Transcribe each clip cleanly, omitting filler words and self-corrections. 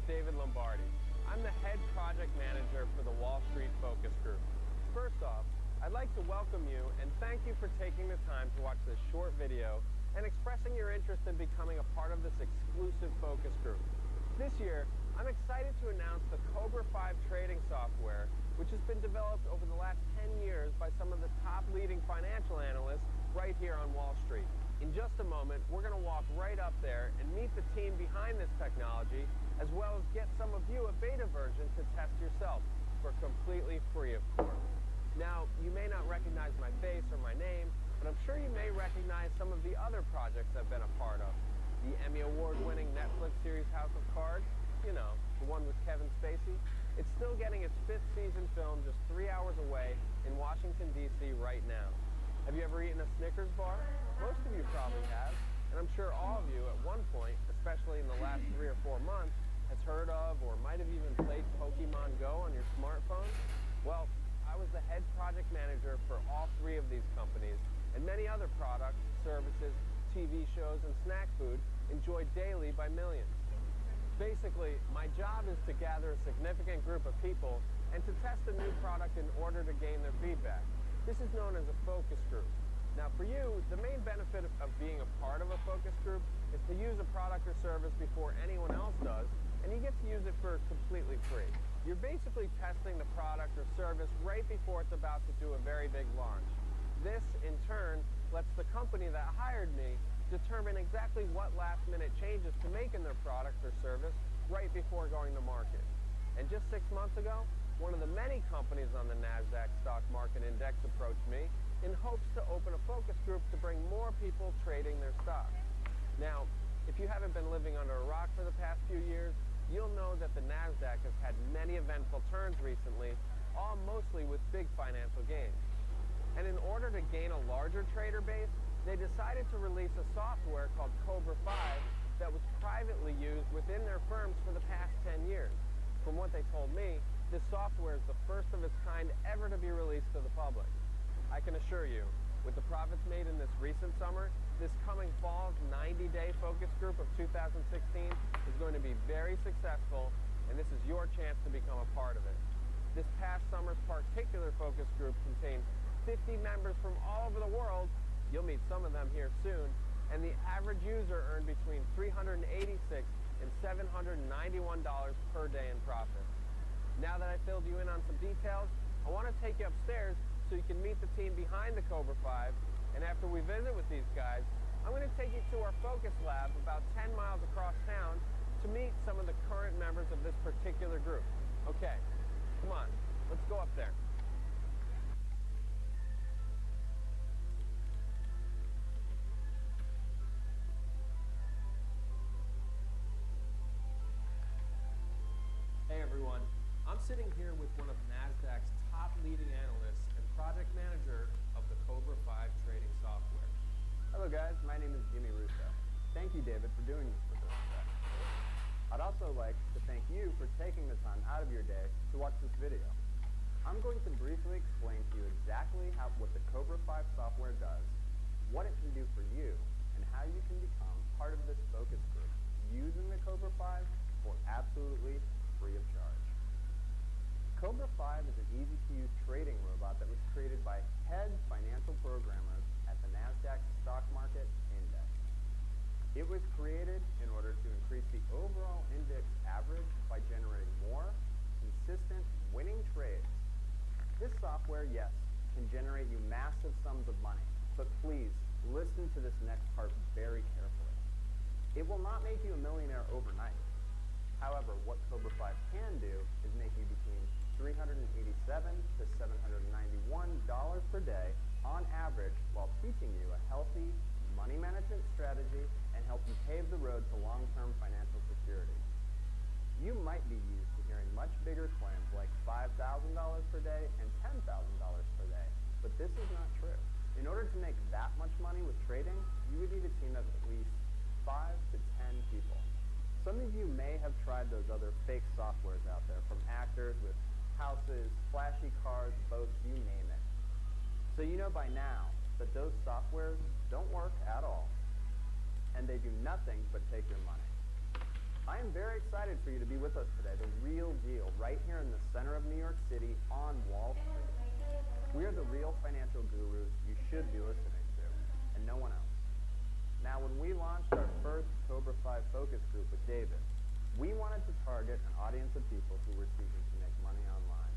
David Lombardi. I'm the head project manager for the Wall Street Focus Group. First off, I'd like to welcome you and thank you for taking the time to watch this short video and expressing your interest in becoming a part of this exclusive focus group. This year, I'm excited to announce the Cobra 5 trading software, which has been developed over the last 10 years by some of the top leading financial analysts right here on Wall Street. In just a moment, we're going to walk right up there and meet the team behind this technology, as well as get some of you a beta version to test yourself for completely free, of course. Now, you may not recognize my face or my name, but I'm sure you may recognize some of the other projects I've been a part of. The Emmy Award-winning Netflix series House of Cards, you know, the one with Kevin Spacey. It's still getting its 5th season filmed just 3 hours away in Washington, D.C. right now. Have you ever eaten a Snickers bar? Most of you probably have, and I'm sure all of you at one point, especially in the last 3 or 4 months, has heard of or might have even played Pokemon Go on your smartphone. Well, I was the head project manager for all 3 of these companies and many other products, services, TV shows, and snack food enjoyed daily by millions. Basically, my job is to gather a significant group of people and to test a new product in order to gain their feedback. This is known as a focus group. Now for you, the main benefit of being a part of a focus group is to use a product or service before anyone else does, and you get to use it for completely free. You're basically testing the product or service right before it's about to do a very big launch. This, in turn, lets the company that hired me determine exactly what last-minute changes to make in their product or service right before going to market. And just 6 months ago, one of the many companies on the NASDAQ stock market index approached me in hopes to open a focus group to bring more people trading their stocks. Now, if you haven't been living under a rock for the past few years, you'll know that the NASDAQ has had many eventful turns recently, all mostly with big financial gains. And in order to gain a larger trader base, they decided to release a software called Cobra 5 that was privately used within their firms for the past 10 years. From what they told me, this software is the first of its kind ever to be released to the public. I can assure you, with the profits made in this recent summer, this coming fall's 90-day focus group of 2016 is going to be very successful, and this is your chance to become a part of it. This past summer's particular focus group contained 50 members from all over the world. You'll meet some of them here soon, and the average user earned between $386 and $791 per day in profit. Now that I filled you in on some details, I want to take you upstairs so you can meet the team behind the Cobra 5, and after we visit with these guys, I'm going to take you to our focus lab about 10 miles across town to meet some of the current members of this particular group. Okay, come on, let's go up there. Hey everyone, I'm sitting here with one of NASDAQ's top leading analysts and project manager of the Cobra 5 trading software. Hello guys, my name is Jimmy Russo. Thank you, David, for doing this with us today. I'd also like to thank you for taking the time out of your day to watch this video. I'm going to briefly explain to you exactly what the Cobra 5 software does, what it can do for you, and how you can become part of this focus group using the Cobra 5 for absolutely free of charge. Cobra 5 is an easy-to-use trading robot that was created by head financial programmers at the NASDAQ stock market index. It was created in order to increase the overall index average by generating more consistent winning trades. This software, yes, can generate you massive sums of money, but please listen to this next part very carefully. It will not make you a millionaire overnight. However, what Cobra 5 can do is make you between $387 to $791 per day on average, while teaching you a healthy money management strategy and help you pave the road to long-term financial security. You might be used to hearing much bigger claims like $5,000 per day and $10,000 per day, but this is not true. In order to make that much money with trading, you would need a team of at least 5 to 10 people. Some of you may have tried those other fake softwares out there, from actors with houses, flashy cars, boats, you name it. So you know by now that those softwares don't work at all, and they do nothing but take your money. I am very excited for you to be with us today, the real deal, right here in the center of New York City on Wall Street. We are the real financial gurus you should be listening to, and no one else. Now, when we launched our first Cobra 5 focus group with David, we wanted to target an audience of people who were seeking to make money online,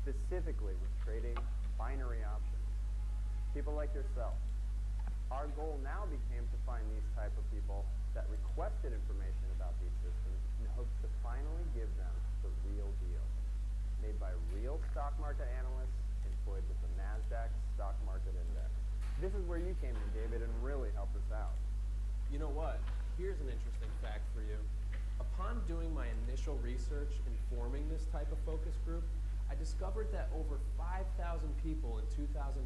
specifically with trading binary options. People like yourself. Our goal now became to find these type of people that requested information about these systems in hopes to finally give them the real deal, made by real stock market analysts employed with the NASDAQ stock market index. This is where you came in, David, and really helped us out. You know what? Here's an interesting fact for you. Upon doing my initial research in forming this type of focus group, I discovered that over 5,000 people in 2015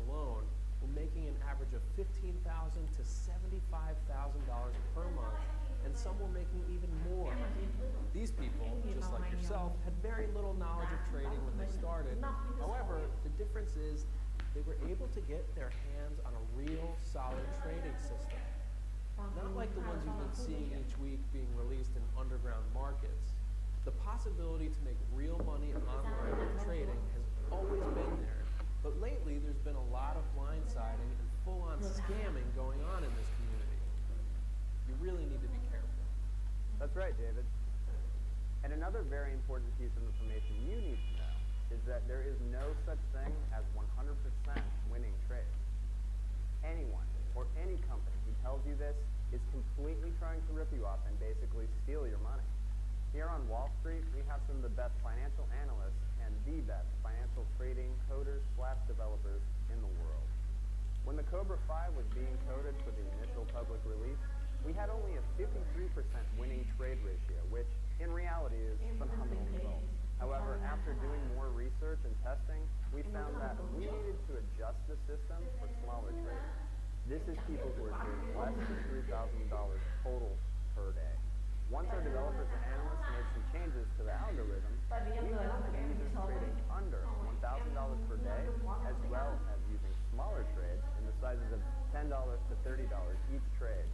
alone were making an average of $15,000 to $75,000 per month, and some were making even more. These people, just like yourself, had very little knowledge of trading when they started. However, the difference is they were able to get their hands on a real, solid trading system. Not like the ones you've been seeing each week being released in underground markets. The possibility to make real money online with trading has always been there. But lately, there's been a lot of blindsiding and full-on scamming going on in this community. You really need to be careful. That's right, David. And another very important piece of information you need to know is that there is no such thing as 100% winning trades. Anyone or any company who tells you this is completely trying to rip you off and basically steal your money. Here on Wall Street, we have some of the best financial analysts and the best financial trading coders/developers in the world. When the Cobra 5 was being coded for the initial public release, we had only a 53% winning trade ratio, which in reality is phenomenal results. However, after doing more research and testing, we found that we needed to adjust the system for smaller traders. This is people who are doing less than $3,000 total per day. Once our developers and analysts made some changes to the algorithm, we found users trading under $1,000 per day, as well as using smaller trades in the sizes of $10 to $30 each trade,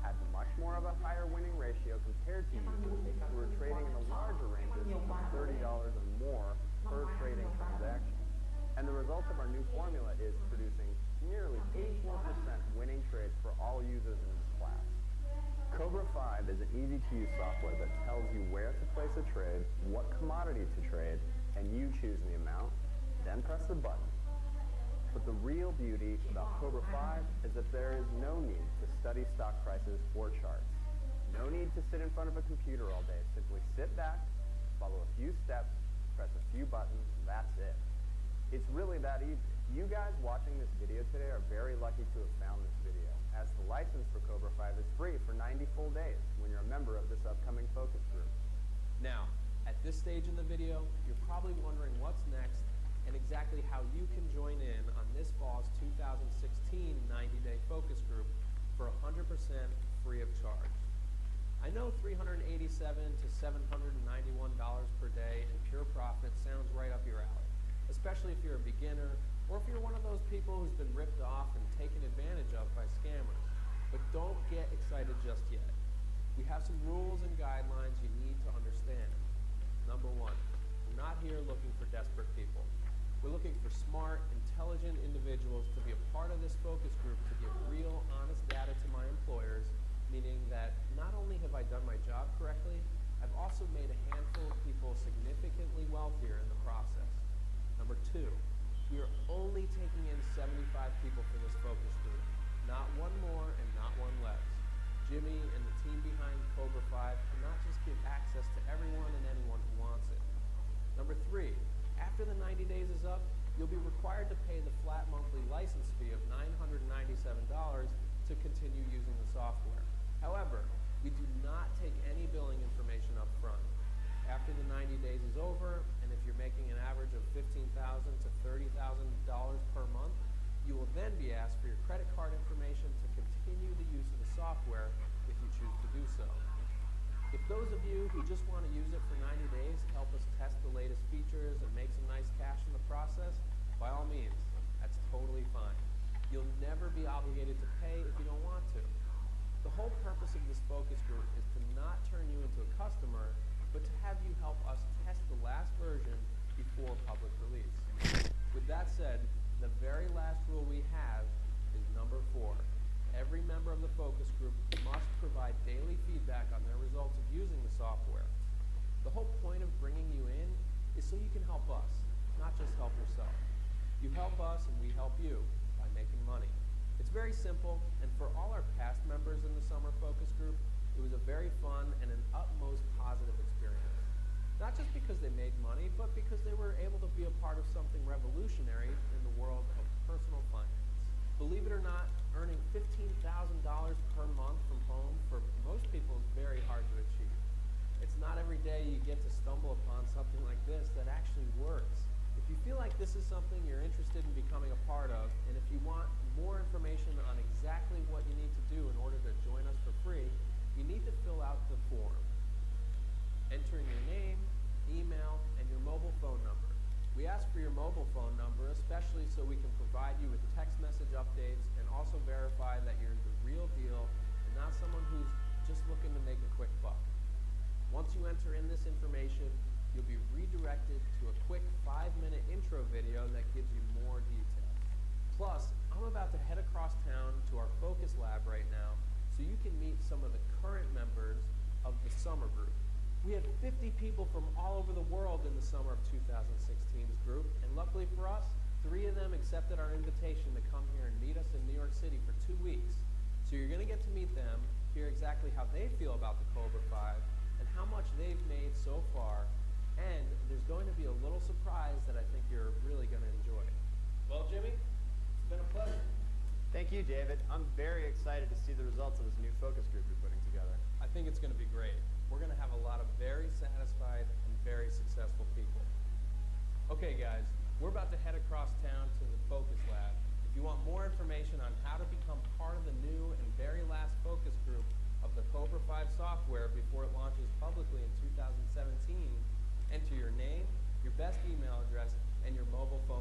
had much more of a higher winning ratio compared to users who were trading in the larger ranges of $30 or more per trading transaction. And the result of our new formula is producing nearly 84% winning trades for all users in this class. Cobra 5 is an easy-to-use software that tells you where to place a trade, what commodity to trade, and you choose the amount, then press the button. But the real beauty about Cobra 5 is that there is no need to study stock prices or charts. No need to sit in front of a computer all day. Simply sit back, follow a few steps, press a few buttons, and that's it. It's really that easy. You guys watching this video today are very lucky to have found this video, as the license for Cobra 5 is free for 90 full days when you're a member of this upcoming focus group. Now, at this stage in the video, you're probably wondering what's next and exactly how you can join in on this fall's 2016 90-day focus group for 100% free of charge. I know $387 to $791 per day in pure profit sounds right up your alley, especially if you're a beginner or if you're one of those people who's been ripped off and taken advantage of by scammers. But don't get excited just yet. We have some rules and guidelines you need to understand. Number one, we're not here looking for desperate people. We're looking for smart, intelligent individuals to be a part of this focus group to give real, honest data to my employers, meaning that not only have I done my job correctly, I've also made a handful of people significantly wealthier in the process. Number two, we are only taking in 75 people for this focus group, not one more and not one less. Jimmy and the team behind Cobra 5 cannot just give access to everyone and anyone who wants it. Number three, after the 90 days is up, you'll be required to pay the flat monthly license fee of $997 to continue using the software. However, we do not take any billing information up front. After the 90 days is over, and if you're making an average of $15,000 to $30,000 per month, you will then be asked for your credit card information to continue the use of the software if you choose to do so. If those of you who just want to use it for 90 days to help us test the latest features and make some nice cash in the process, by all means, that's totally fine. You'll never be obligated to pay if you don't want to. The whole purpose of this focus group is to not to a customer, but to have you help us test the last version before public release. With that said, the very last rule we have is number 4. Every member of the focus group must provide daily feedback on their results of using the software. The whole point of bringing you in is so you can help us, not just help yourself. You help us and we help you by making money. It's very simple, and for all our past members in the summer focus group, it was a very fun and an utmost positive experience. Not just because they made money, but because they were able to be a part of something revolutionary in the world of personal finance. Believe it or not, earning $15,000 per month from home for most people is very hard to achieve. It's not every day you get to stumble upon something like this that actually works. If you feel like this is something you're interested in becoming a part of, and if you want more information on exactly what you need to do in order to join us for free, you need to fill out the form, entering your name, email, and your mobile phone number. We ask for your mobile phone number, especially so we can provide you with text message updates and also verify that you're the real deal and not someone who's just looking to make a quick buck. Once you enter in this information, you'll be redirected to a quick 5-minute intro video that gives you more details. Plus, I'm about to head across town to our focus lab right now so you can meet some of the current members of the summer group. We had 50 people from all over the world in the summer of 2016's group, and luckily for us, 3 of them accepted our invitation to come here and meet us in New York City for 2 weeks. So you're going to get to meet them, hear exactly how they feel about the Cobra 5, and how much they've made so far, and there's going to be a little surprise that I think you're really going to enjoy. Well, Jimmy, it's been a pleasure. Thank you, David. I'm very excited to see the results of this new focus group you're putting together. I think it's going to be great. We're going to have a lot of very satisfied and very successful people. Okay, guys, we're about to head across town to the Focus Lab. If you want more information on how to become part of the new and very last focus group of the Cobra 5 software before it launches publicly in 2017, enter your name, your best email address, and your mobile phone